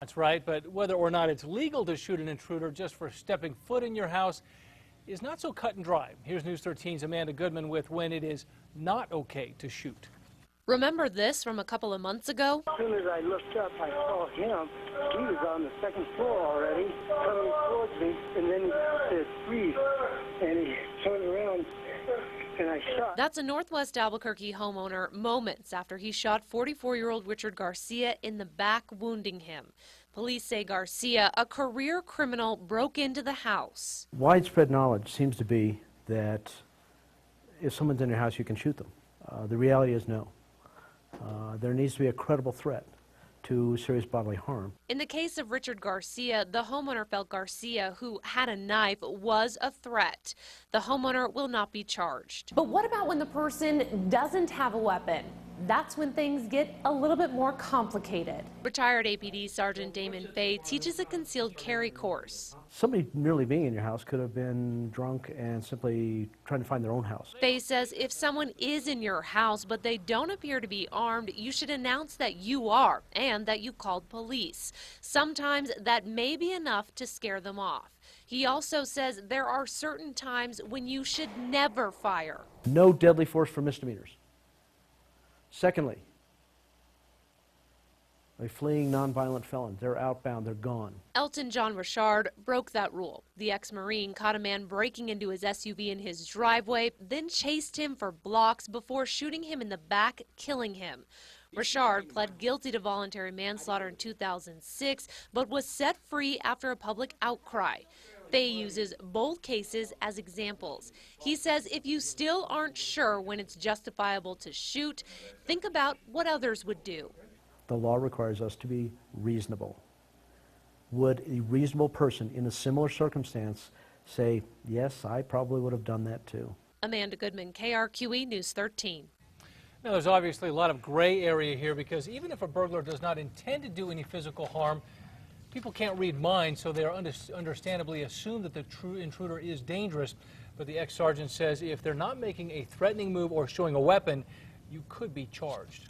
That's right, but whether or not it's legal to shoot an intruder just for stepping foot in your house is not so cut and dry. Here's News 13's Amanda Goodman with when it is not okay to shoot. Remember this from a couple of months ago? As soon as I looked up, I saw him. He was on the second floor already, coming towards me, and then he said, "Freeze," and he turned around, and I shot. That's a Northwest Albuquerque homeowner moments after he shot 44-year-old Richard Garcia in the back, wounding him. Police say Garcia, a career criminal, broke into the house. Widespread knowledge seems to be that if someone's in your house, you can shoot them. The reality is no. There needs to be a credible threat to serious bodily harm. In the case of Richard Garcia, the homeowner felt Garcia, who had a knife, was a threat. The homeowner will not be charged. But what about when the person doesn't have a weapon? That's when things get a little bit more complicated. Retired APD Sergeant Damon Fay teaches a concealed carry course. Somebody merely being in your house could have been drunk and simply trying to find their own house. Fay says if someone is in your house but they don't appear to be armed, you should announce that you are and that you called police. Sometimes that may be enough to scare them off. He also says there are certain times when you should never fire. No deadly force for misdemeanors. Secondly, a fleeing nonviolent felon. They're outbound, they're gone. Elton John Richard broke that rule. The ex-Marine caught a man breaking into his SUV in his driveway, then chased him for blocks before shooting him in the back, killing him. Richard pled guilty to voluntary manslaughter in 2006, but was set free after a public outcry. Fay uses both cases as examples. He says if you still aren't sure when it's justifiable to shoot, think about what others would do. The law requires us to be reasonable. Would a reasonable person in a similar circumstance say, yes, I probably would have done that too? Amanda Goodman, KRQE News 13. Now, there's obviously a lot of gray area here because even if a burglar does not intend to do any physical harm, people can't read minds, so they are understandably assume that the true intruder is dangerous. But the ex-sergeant says if they're not making a threatening move or showing a weapon, you could be charged.